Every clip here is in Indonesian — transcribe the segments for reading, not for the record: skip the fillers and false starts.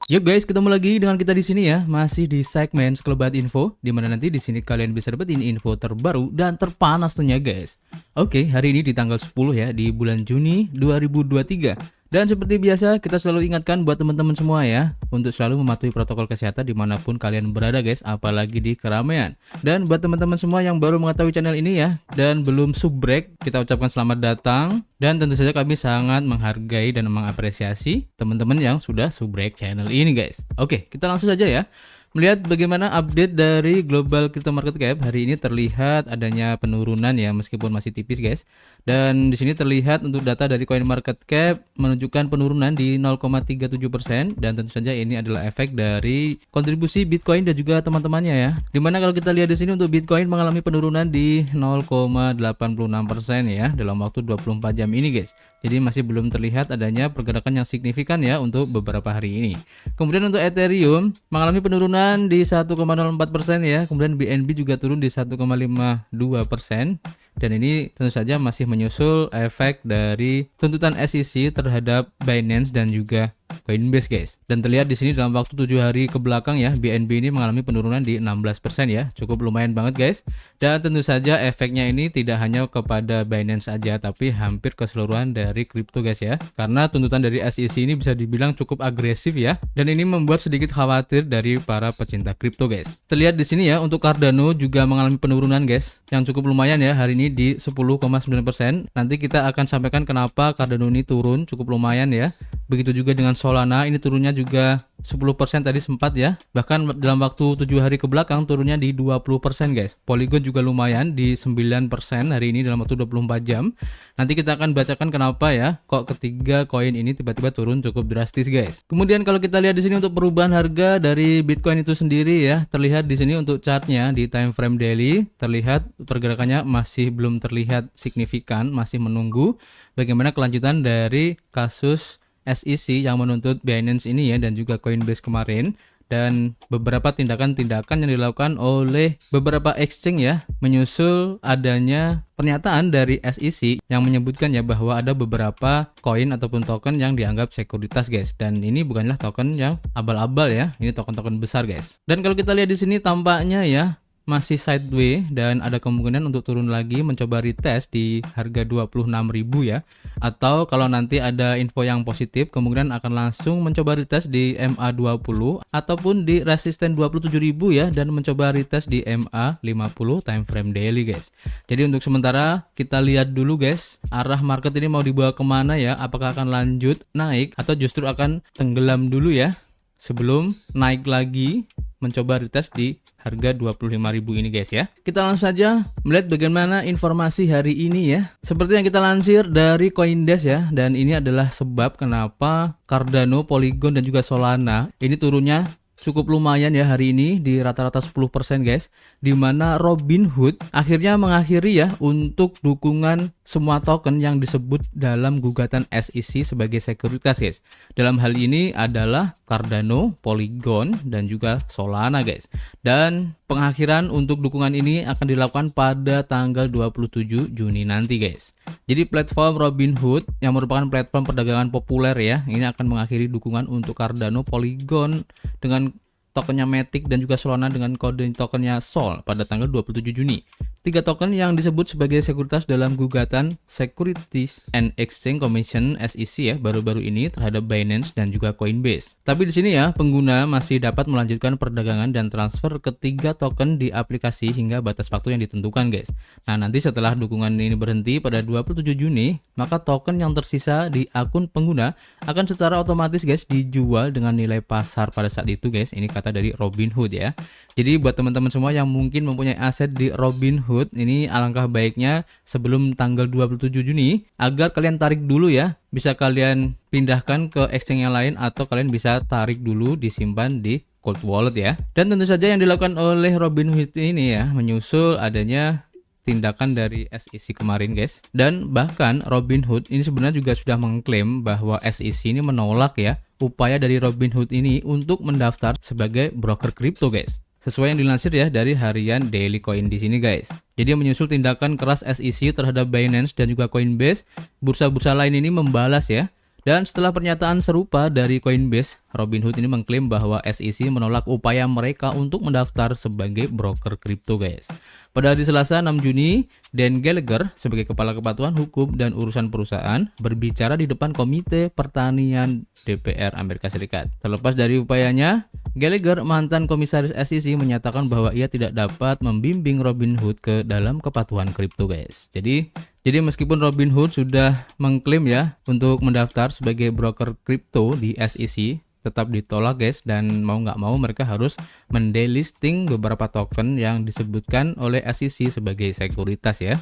Yuk guys, ketemu lagi dengan kita di sini ya, masih di segmen Sekelebat Info, di mana nanti di sini kalian bisa dapetin info terbaru dan terpanas tentunya guys. Oke, hari ini di tanggal 10 ya, di bulan Juni 2023. Dan seperti biasa, kita selalu ingatkan buat teman-teman semua ya, untuk selalu mematuhi protokol kesehatan dimanapun kalian berada guys, apalagi di keramaian. Dan buat teman-teman semua yang baru mengetahui channel ini ya, dan belum subrek, kita ucapkan selamat datang. Dan tentu saja kami sangat menghargai dan mengapresiasi teman-teman yang sudah subrek channel ini guys. Oke, kita langsung saja ya. Melihat bagaimana update dari global crypto market cap, hari ini terlihat adanya penurunan ya, meskipun masih tipis guys. Dan di sini terlihat untuk data dari coin market cap menunjukkan penurunan di 0,37%, dan tentu saja ini adalah efek dari kontribusi Bitcoin dan juga teman-temannya ya. Dimana kalau kita lihat di sini untuk Bitcoin mengalami penurunan di 0,86% ya dalam waktu 24 jam ini guys. Jadi masih belum terlihat adanya pergerakan yang signifikan ya untuk beberapa hari ini. Kemudian untuk Ethereum mengalami penurunan di 1,04% ya. Kemudian BNB juga turun di 1,52%. Dan ini tentu saja masih menyusul efek dari tuntutan SEC terhadap Binance dan juga Coinbase guys. Dan terlihat di sini dalam waktu 7 hari ke belakang ya, BNB ini mengalami penurunan di 16% ya. Cukup lumayan banget guys. Dan tentu saja efeknya ini tidak hanya kepada Binance aja, tapi hampir keseluruhan dari kripto guys ya. Karena tuntutan dari SEC ini bisa dibilang cukup agresif ya. Dan ini membuat sedikit khawatir dari para pecinta kripto guys. Terlihat di sini ya, untuk Cardano juga mengalami penurunan guys, yang cukup lumayan ya hari ini di 10,9%. Nanti kita akan sampaikan kenapa Cardano ini turun cukup lumayan ya. Begitu juga dengan Solana, ini turunnya juga 10% tadi sempat ya. Bahkan dalam waktu 7 hari ke belakang turunnya di 20% guys. Polygon juga lumayan di 9% hari ini dalam waktu 24 jam. Nanti kita akan bacakan kenapa ya kok ketiga koin ini tiba-tiba turun cukup drastis guys. Kemudian kalau kita lihat di sini untuk perubahan harga dari Bitcoin itu sendiri ya, terlihat di sini untuk chartnya di time frame daily terlihat pergerakannya masih belum terlihat signifikan, masih menunggu bagaimana kelanjutan dari kasus SEC yang menuntut Binance ini ya, dan juga Coinbase kemarin, dan beberapa tindakan-tindakan yang dilakukan oleh beberapa exchange ya, menyusul adanya pernyataan dari SEC yang menyebutkan ya bahwa ada beberapa koin ataupun token yang dianggap sekuritas guys, dan ini bukanlah token yang abal-abal ya, ini token-token besar guys. Dan kalau kita lihat di sini tampaknya ya masih sideways dan ada kemungkinan untuk turun lagi mencoba retest di harga 26.000 ya, atau kalau nanti ada info yang positif kemungkinan akan langsung mencoba retest di MA20 ataupun di resisten 27.000 ya, dan mencoba retest di MA50 time frame daily guys. Jadi untuk sementara kita lihat dulu guys arah market ini mau dibawa kemana ya, apakah akan lanjut naik atau justru akan tenggelam dulu ya sebelum naik lagi mencoba retest di harga 25.000 ini guys ya. Kita langsung saja melihat bagaimana informasi hari ini ya. Seperti yang kita lansir dari CoinDesk ya, dan ini adalah sebab kenapa Cardano, Polygon dan juga Solana ini turunnya cukup lumayan ya hari ini di rata-rata 10% guys, dimana Robinhood akhirnya mengakhiri ya untuk dukungan semua token yang disebut dalam gugatan SEC sebagai sekuritas guys. Dalam hal ini adalah Cardano, Polygon dan juga Solana guys. Dan pengakhiran untuk dukungan ini akan dilakukan pada tanggal 27 Juni nanti guys. Jadi platform Robinhood yang merupakan platform perdagangan populer ya, ini akan mengakhiri dukungan untuk Cardano, Polygon dengan tokennya Matic dan juga Solana dengan kode tokennya SOL pada tanggal 27 Juni. 3 token yang disebut sebagai sekuritas dalam gugatan Securities and Exchange Commission SEC ya baru-baru ini terhadap Binance dan juga Coinbase. Tapi di sini ya pengguna masih dapat melanjutkan perdagangan dan transfer ketiga token di aplikasi hingga batas waktu yang ditentukan guys. Nah nanti setelah dukungan ini berhenti pada 27 Juni, maka token yang tersisa di akun pengguna akan secara otomatis guys dijual dengan nilai pasar pada saat itu guys. Ini kata dari Robinhood ya. Jadi buat teman-teman semua yang mungkin mempunyai aset di Robinhood, ini alangkah baiknya sebelum tanggal 27 Juni agar kalian tarik dulu ya. Bisa kalian pindahkan ke exchange yang lain atau kalian bisa tarik dulu disimpan di cold wallet ya. Dan tentu saja yang dilakukan oleh Robinhood ini ya menyusul adanya tindakan dari SEC kemarin guys. Dan bahkan Robinhood ini sebenarnya juga sudah mengklaim bahwa SEC ini menolak ya upaya dari Robinhood ini untuk mendaftar sebagai broker kripto guys. Sesuai yang dilansir ya dari harian Daily Coin di sini guys. Jadi menyusul tindakan keras SEC terhadap Binance dan juga Coinbase, bursa-bursa lain ini membalas ya Dan setelah pernyataan serupa dari Coinbase, Robinhood ini mengklaim bahwa SEC menolak upaya mereka untuk mendaftar sebagai broker kripto, guys. Pada hari Selasa 6 Juni, Dan Gallagher sebagai Kepala Kepatuhan Hukum dan Urusan Perusahaan berbicara di depan Komite Pertanian DPR Amerika Serikat. Terlepas dari upayanya, Gallagher, mantan komisaris SEC, menyatakan bahwa ia tidak dapat membimbing Robinhood ke dalam kepatuhan kripto, guys. Jadi meskipun Robinhood sudah mengklaim ya untuk mendaftar sebagai broker kripto di SEC, tetap ditolak, guys, dan mau nggak mau mereka harus mendelisting beberapa token yang disebutkan oleh SEC sebagai sekuritas ya.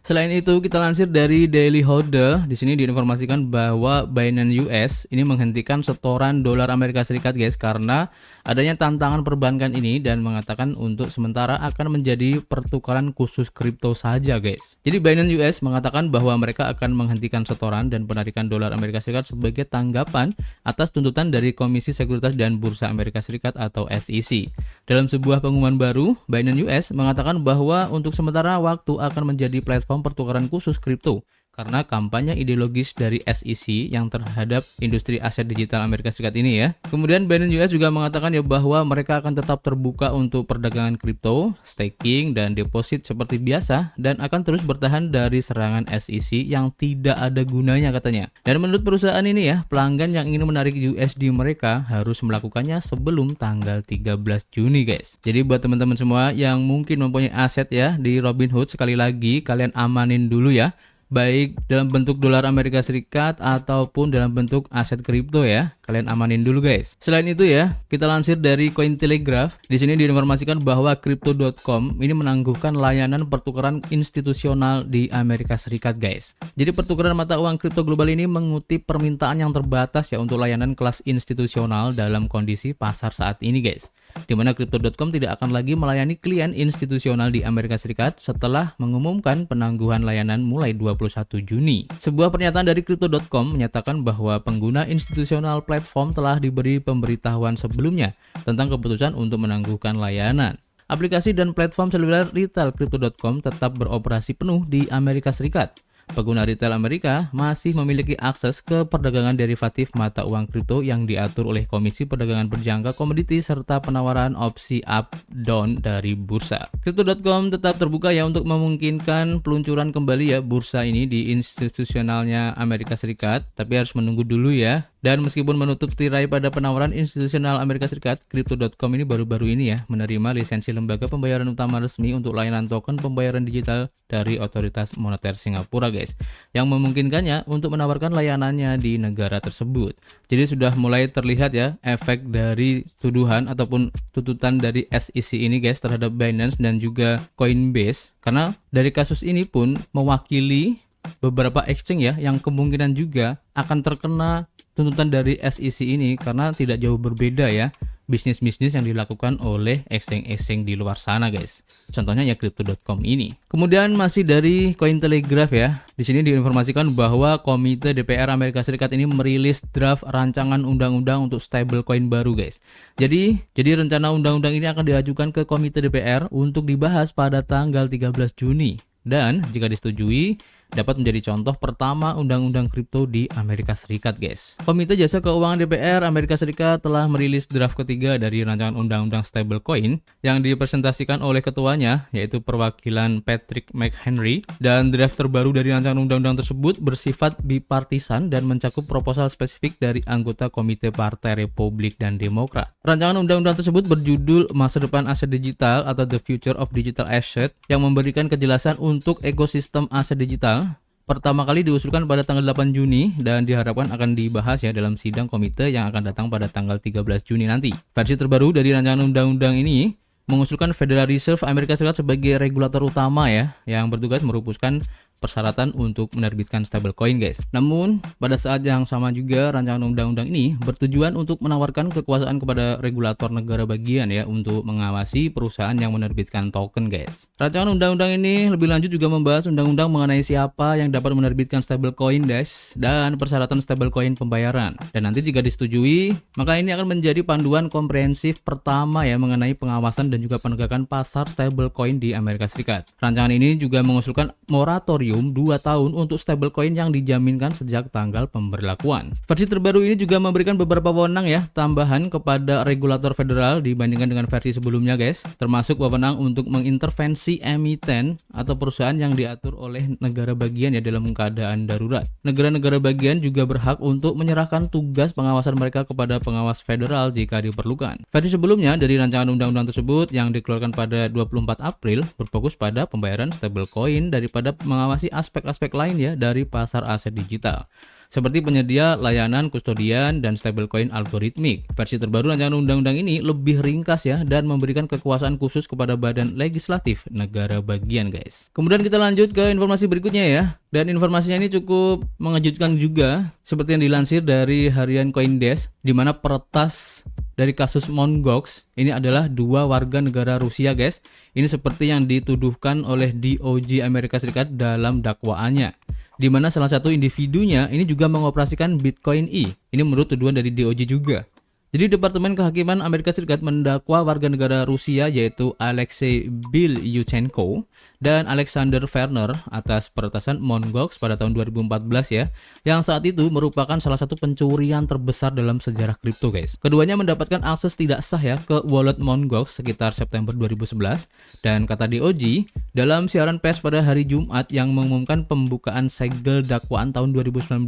Selain itu, kita lansir dari Daily Hodl. Di sini diinformasikan bahwa Binance US ini menghentikan setoran dolar Amerika Serikat, guys, karena adanya tantangan perbankan ini, dan mengatakan untuk sementara akan menjadi pertukaran khusus kripto saja, guys. Jadi Binance US mengatakan bahwa mereka akan menghentikan setoran dan penarikan dolar Amerika Serikat sebagai tanggapan atas tuntutan dari Komisi Sekuritas dan Bursa Amerika Serikat atau SEC. Dalam sebuah pengumuman baru, Binance US mengatakan bahwa untuk sementara waktu akan menjadi platform pertukaran khusus kripto karena kampanye ideologis dari SEC yang terhadap industri aset digital Amerika Serikat ini ya. Kemudian Binance US juga mengatakan ya bahwa mereka akan tetap terbuka untuk perdagangan kripto, staking, dan deposit seperti biasa, dan akan terus bertahan dari serangan SEC yang tidak ada gunanya katanya. Dan menurut perusahaan ini ya, pelanggan yang ingin menarik USD mereka harus melakukannya sebelum tanggal 13 Juni, guys. Jadi buat teman-teman semua yang mungkin mempunyai aset ya di Robinhood, sekali lagi kalian amanin dulu ya, baik dalam bentuk dolar Amerika Serikat ataupun dalam bentuk aset kripto ya. Kalian amanin dulu, guys. Selain itu ya, kita lansir dari Cointelegraph. Di sini diinformasikan bahwa Crypto.com ini menangguhkan layanan pertukaran institusional di Amerika Serikat, guys. Jadi pertukaran mata uang kripto global ini mengutip permintaan yang terbatas ya untuk layanan kelas institusional dalam kondisi pasar saat ini, guys. Di mana Crypto.com tidak akan lagi melayani klien institusional di Amerika Serikat setelah mengumumkan penangguhan layanan mulai 21 Juni. Sebuah pernyataan dari Crypto.com menyatakan bahwa pengguna institusional platform telah diberi pemberitahuan sebelumnya tentang keputusan untuk menangguhkan layanan. Aplikasi dan platform seluler retail Crypto.com tetap beroperasi penuh di Amerika Serikat. Pengguna retail Amerika masih memiliki akses ke perdagangan derivatif mata uang kripto yang diatur oleh Komisi Perdagangan Berjangka Komoditi serta penawaran opsi up-down dari bursa. Crypto.com tetap terbuka ya untuk memungkinkan peluncuran kembali ya bursa ini di institusionalnya Amerika Serikat, tapi harus menunggu dulu ya. Dan meskipun menutup tirai pada penawaran institusional Amerika Serikat, Crypto.com ini baru-baru ini ya menerima lisensi lembaga pembayaran utama resmi untuk layanan token pembayaran digital dari Otoritas Moneter Singapura, guys, yang memungkinkannya untuk menawarkan layanannya di negara tersebut. Jadi sudah mulai terlihat ya efek dari tuduhan ataupun tuntutan dari SEC ini, guys, terhadap Binance dan juga Coinbase, karena dari kasus ini pun mewakili beberapa exchange ya yang kemungkinan juga akan terkena tuntutan dari SEC ini karena tidak jauh berbeda ya bisnis-bisnis yang dilakukan oleh exchange-exchange di luar sana, guys. Contohnya ya Crypto.com ini. Kemudian masih dari Cointelegraph ya. Di sini diinformasikan bahwa Komite DPR Amerika Serikat ini merilis draft rancangan undang-undang untuk stablecoin baru, guys. Jadi rencana undang-undang ini akan diajukan ke Komite DPR untuk dibahas pada tanggal 13 Juni. Dan jika disetujui, dapat menjadi contoh pertama undang-undang kripto di Amerika Serikat, guys. Komite Jasa Keuangan DPR Amerika Serikat telah merilis draft ketiga dari rancangan undang-undang stablecoin yang dipresentasikan oleh ketuanya, yaitu perwakilan Patrick McHenry, dan draft terbaru dari rancangan undang-undang tersebut bersifat bipartisan dan mencakup proposal spesifik dari anggota Komite Partai Republik dan Demokrat. Rancangan undang-undang tersebut berjudul Masa Depan Aset Digital atau The Future of Digital Asset yang memberikan kejelasan untuk ekosistem aset digital. Pertama kali diusulkan pada tanggal 8 Juni dan diharapkan akan dibahas ya dalam sidang komite yang akan datang pada tanggal 13 Juni nanti. Versi terbaru dari rancangan undang-undang ini mengusulkan Federal Reserve Amerika Serikat sebagai regulator utama ya yang bertugas merumuskan persyaratan untuk menerbitkan stablecoin, guys. Namun, pada saat yang sama juga rancangan undang-undang ini bertujuan untuk menawarkan kekuasaan kepada regulator negara bagian ya untuk mengawasi perusahaan yang menerbitkan token, guys. Rancangan undang-undang ini lebih lanjut juga membahas undang-undang mengenai siapa yang dapat menerbitkan stablecoin, guys, dan persyaratan stablecoin pembayaran. Dan nanti jika disetujui, maka ini akan menjadi panduan komprehensif pertama ya mengenai pengawasan dan juga penegakan pasar stablecoin di Amerika Serikat. Rancangan ini juga mengusulkan moratorium moratorium 2 tahun untuk stablecoin yang dijaminkan sejak tanggal pemberlakuan. Versi terbaru ini juga memberikan beberapa wewenang ya tambahan kepada regulator federal dibandingkan dengan versi sebelumnya guys, termasuk wewenang untuk mengintervensi emiten atau perusahaan yang diatur oleh negara bagian ya dalam keadaan darurat. Negara-negara bagian juga berhak untuk menyerahkan tugas pengawasan mereka kepada pengawas federal jika diperlukan. Versi sebelumnya dari rancangan undang-undang tersebut yang dikeluarkan pada 24 April berfokus pada pembayaran stablecoin daripada mengawasi aspek-aspek lain ya dari pasar aset digital, seperti penyedia layanan kustodian dan stablecoin algoritmik. Versi terbaru rancangan undang-undang ini lebih ringkas ya dan memberikan kekuasaan khusus kepada badan legislatif negara bagian guys. Kemudian kita lanjut ke informasi berikutnya ya. Dan informasinya ini cukup mengejutkan juga, seperti yang dilansir dari harian CoinDesk, di mana peretas dari kasus Mt. Gox ini adalah 2 warga negara Rusia guys. Ini seperti yang dituduhkan oleh DOJ Amerika Serikat dalam dakwaannya, di mana salah satu individunya ini juga mengoperasikan Bitcoin E. Ini menurut tuduhan dari DOJ juga. Jadi Departemen Kehakiman Amerika Serikat mendakwa warga negara Rusia yaitu Alexei Bilyuchenko dan Alexander Werner atas peretasan Mt. Gox pada tahun 2014 ya, yang saat itu merupakan salah satu pencurian terbesar dalam sejarah kripto guys. Keduanya mendapatkan akses tidak sah ya ke wallet Mt. Gox sekitar September 2011, dan kata DOJ dalam siaran pers pada hari Jumat yang mengumumkan pembukaan segel dakwaan tahun 2019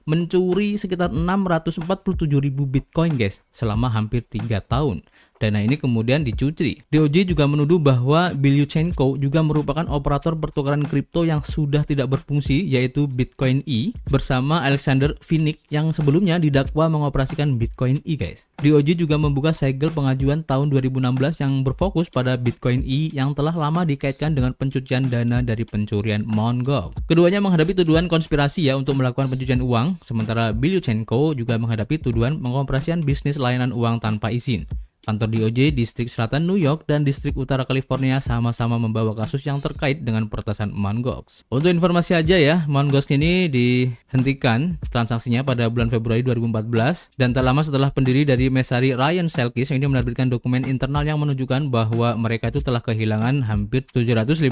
mencuri sekitar 647.000 Bitcoin guys selama hampir 3 tahun. Dana ini kemudian dicuci. DOJ juga menuduh bahwa Bilyuchenko juga merupakan operator pertukaran kripto yang sudah tidak berfungsi yaitu Bitcoin E bersama Alexander Vinnik yang sebelumnya didakwa mengoperasikan Bitcoin E guys. DOJ juga membuka segel pengajuan tahun 2016 yang berfokus pada Bitcoin E yang telah lama dikaitkan dengan pencucian dana dari pencurian Mt. Gox. Keduanya menghadapi tuduhan konspirasi ya untuk melakukan pencucian uang, sementara Bilyuchenko juga menghadapi tuduhan mengoperasikan bisnis layanan uang tanpa izin. Kantor DOJ Distrik Selatan New York dan Distrik Utara California sama-sama membawa kasus yang terkait dengan peretasan Mt. Gox. Untuk informasi aja ya, Mt. Gox ini dihentikan transaksinya pada bulan Februari 2014 dan tak lama setelah pendiri dari Messari Ryan Selkis yang ini menerbitkan dokumen internal yang menunjukkan bahwa mereka itu telah kehilangan hampir 750.000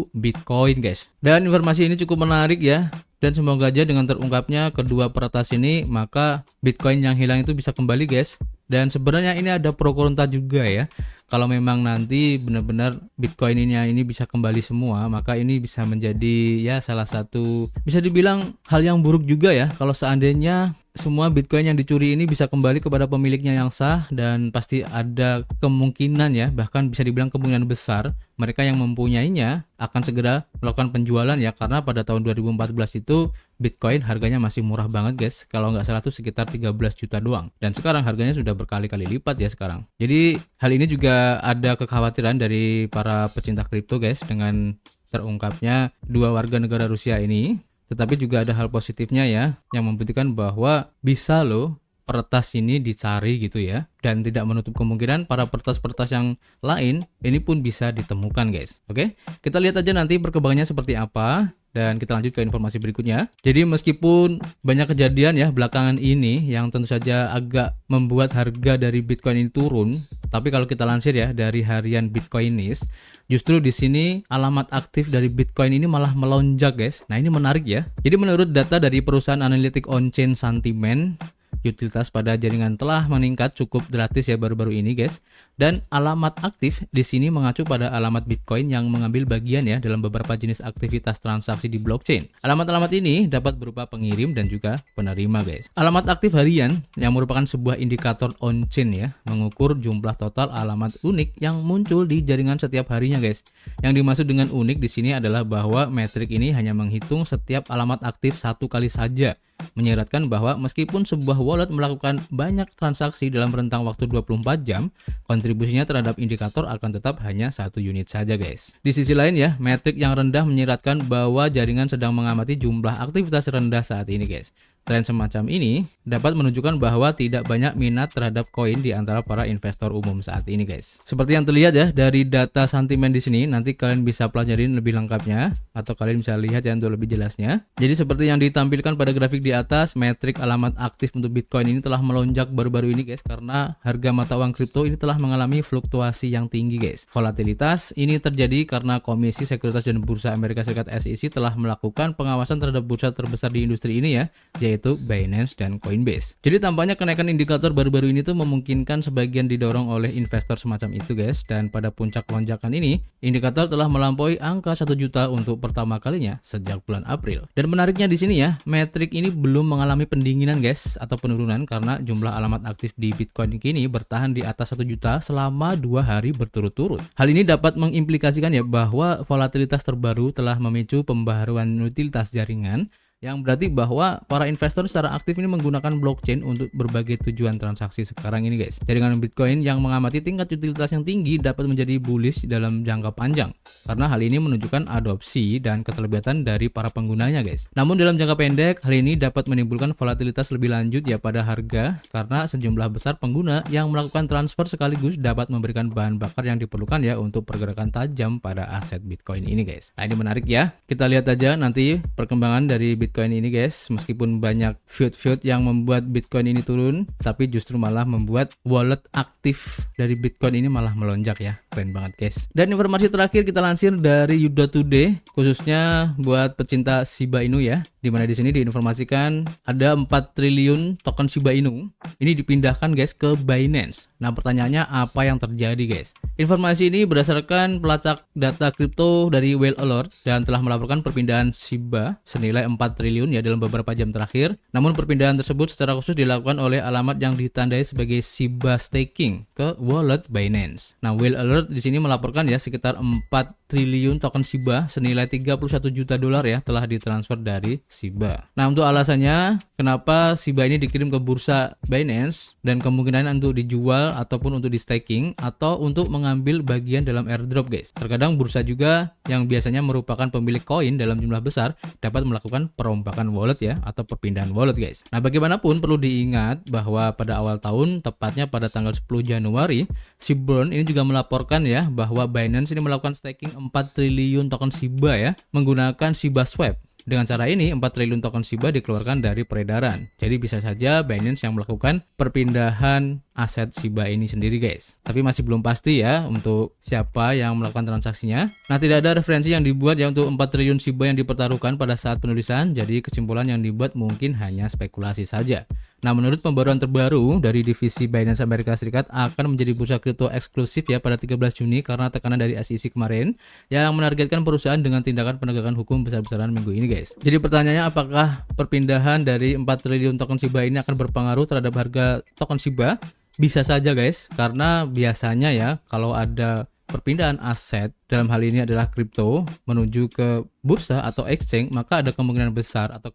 Bitcoin guys. Dan informasi ini cukup menarik ya. Dan semoga aja dengan terungkapnya kedua peretas ini, maka Bitcoin yang hilang itu bisa kembali guys. Dan sebenarnya ini ada pro kontra juga ya. Kalau memang nanti benar-benar Bitcoin ini bisa kembali semua, maka ini bisa menjadi ya salah satu bisa dibilang hal yang buruk juga ya. Kalau seandainya semua Bitcoin yang dicuri ini bisa kembali kepada pemiliknya yang sah, dan pasti ada kemungkinan ya, bahkan bisa dibilang kemungkinan besar mereka yang mempunyainya akan segera melakukan penjualan ya, karena pada tahun 2014 itu Bitcoin harganya masih murah banget guys. Kalau nggak salah tuh sekitar 13 juta doang, dan sekarang harganya sudah berkali-kali lipat ya sekarang. Jadi hal ini juga ada kekhawatiran dari para pecinta kripto guys dengan terungkapnya 2 warga negara Rusia ini. Tetapi juga ada hal positifnya ya, yang membuktikan bahwa bisa loh peretas ini dicari gitu ya, dan tidak menutup kemungkinan para peretas-peretas yang lain ini pun bisa ditemukan guys. Oke, kita lihat aja nanti perkembangannya seperti apa. Dan kita lanjut ke informasi berikutnya. Jadi meskipun banyak kejadian ya belakangan ini yang tentu saja agak membuat harga dari Bitcoin ini turun, tapi kalau kita lansir ya dari harian Bitcoinist, justru di sini alamat aktif dari Bitcoin ini malah melonjak guys. Nah ini menarik ya. Jadi menurut data dari perusahaan analitik on-chain Santiment, utilitas pada jaringan telah meningkat cukup drastis ya baru-baru ini guys. Dan alamat aktif di sini mengacu pada alamat Bitcoin yang mengambil bagian ya dalam beberapa jenis aktivitas transaksi di blockchain. Alamat-alamat ini dapat berupa pengirim dan juga penerima guys. Alamat aktif harian yang merupakan sebuah indikator on-chain ya, mengukur jumlah total alamat unik yang muncul di jaringan setiap harinya guys. Yang dimaksud dengan unik di sini adalah bahwa metrik ini hanya menghitung setiap alamat aktif satu kali saja, menyiratkan bahwa meskipun sebuah wallet melakukan banyak transaksi dalam rentang waktu 24 jam, kontribusinya terhadap indikator akan tetap hanya 1 unit saja guys. Di sisi lain ya, metrik yang rendah menyiratkan bahwa jaringan sedang mengamati jumlah aktivitas rendah saat ini guys. Tren semacam ini dapat menunjukkan bahwa tidak banyak minat terhadap koin di antara para investor umum saat ini, guys. Seperti yang terlihat ya dari data sentimen di sini, nanti kalian bisa pelajarin lebih lengkapnya atau kalian bisa lihat ya untuk lebih jelasnya. Jadi seperti yang ditampilkan pada grafik di atas, metrik alamat aktif untuk Bitcoin ini telah melonjak baru-baru ini, guys, karena harga mata uang kripto ini telah mengalami fluktuasi yang tinggi, guys. Volatilitas ini terjadi karena Komisi Sekuritas dan Bursa Amerika Serikat SEC telah melakukan pengawasan terhadap bursa terbesar di industri ini ya, yaitu Binance dan Coinbase. Jadi tampaknya kenaikan indikator baru-baru ini tuh memungkinkan sebagian didorong oleh investor semacam itu, guys, dan pada puncak lonjakan ini indikator telah melampaui angka 1 juta untuk pertama kalinya sejak bulan April. Dan menariknya di sini ya, metrik ini belum mengalami pendinginan, guys, atau penurunan karena jumlah alamat aktif di Bitcoin kini bertahan di atas 1 juta selama 2 hari berturut-turut. Hal ini dapat mengimplikasikan ya bahwa volatilitas terbaru telah memicu pembaharuan utilitas jaringan, yang berarti bahwa para investor secara aktif ini menggunakan blockchain untuk berbagai tujuan transaksi sekarang ini, guys. Jaringan Bitcoin yang mengamati tingkat utilitas yang tinggi dapat menjadi bullish dalam jangka panjang karena hal ini menunjukkan adopsi dan keterlibatan dari para penggunanya, guys. Namun dalam jangka pendek hal ini dapat menimbulkan volatilitas lebih lanjut ya pada harga karena sejumlah besar pengguna yang melakukan transfer sekaligus dapat memberikan bahan bakar yang diperlukan ya untuk pergerakan tajam pada aset Bitcoin ini, guys. Nah, ini menarik ya. Kita lihat aja nanti perkembangan dari Bitcoin ini, guys. Meskipun banyak feud yang membuat Bitcoin ini turun, tapi justru malah membuat wallet aktif dari Bitcoin ini malah melonjak ya. Keren banget, guys. Dan informasi terakhir kita lansir dari Yudo Today, khususnya buat pecinta Shiba Inu ya. Dimana di sini diinformasikan ada 4 triliun token Shiba Inu ini dipindahkan, guys, ke Binance. Nah, pertanyaannya apa yang terjadi, guys? Informasi ini berdasarkan pelacak data kripto dari Whale Alert dan telah melaporkan perpindahan Shiba senilai 4 triliun ya dalam beberapa jam terakhir. Namun perpindahan tersebut secara khusus dilakukan oleh alamat yang ditandai sebagai Shiba Staking ke wallet Binance. Nah, Whale Alert di sini melaporkan ya sekitar 4 triliun token Shiba senilai 31 juta dolar ya telah ditransfer dari Shiba. Nah, untuk alasannya kenapa Shiba ini dikirim ke bursa Binance dan kemungkinan untuk dijual ataupun untuk di staking atau untuk mengambil bagian dalam airdrop, guys. Terkadang bursa juga yang biasanya merupakan pemilik koin dalam jumlah besar dapat melakukan perombakan wallet ya atau perpindahan wallet, guys. Nah, bagaimanapun perlu diingat bahwa pada awal tahun, tepatnya pada tanggal 10 Januari, Shibburn ini juga melaporkan ya bahwa Binance ini melakukan staking 4 triliun token Shiba ya menggunakan Shiba Swap. Dengan cara ini 4 triliun token Shiba dikeluarkan dari peredaran. Jadi bisa saja Binance yang melakukan perpindahan aset Shiba ini sendiri, guys. Tapi masih belum pasti ya untuk siapa yang melakukan transaksinya. Nah, tidak ada referensi yang dibuat ya untuk 4 triliun Shiba yang dipertaruhkan pada saat penulisan. Jadi kesimpulan yang dibuat mungkin hanya spekulasi saja. Nah, menurut pembaruan terbaru dari divisi Binance Amerika Serikat akan menjadi bursa kripto eksklusif ya pada 13 Juni karena tekanan dari SEC kemarin yang menargetkan perusahaan dengan tindakan penegakan hukum besar-besaran minggu ini, guys. Jadi pertanyaannya apakah perpindahan dari 4 triliun token Shiba ini akan berpengaruh terhadap harga token Shiba? Bisa saja, guys, karena biasanya ya kalau ada perpindahan aset dalam hal ini adalah kripto menuju ke bursa atau exchange, maka ada kemungkinan besar atau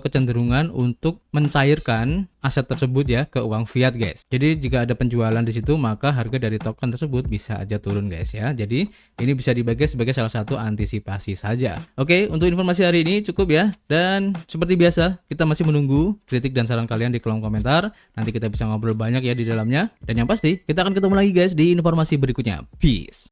kecenderungan untuk mencairkan aset tersebut ya ke uang fiat, guys. Jadi jika ada penjualan di situ, maka harga dari token tersebut bisa aja turun, guys ya. Jadi ini bisa dibagi sebagai salah satu antisipasi saja. Oke, untuk informasi hari ini cukup ya. Dan seperti biasa, kita masih menunggu kritik dan saran kalian di kolom komentar. Nanti kita bisa ngobrol banyak ya di dalamnya. Dan yang pasti, kita akan ketemu lagi, guys, di informasi berikutnya. Peace.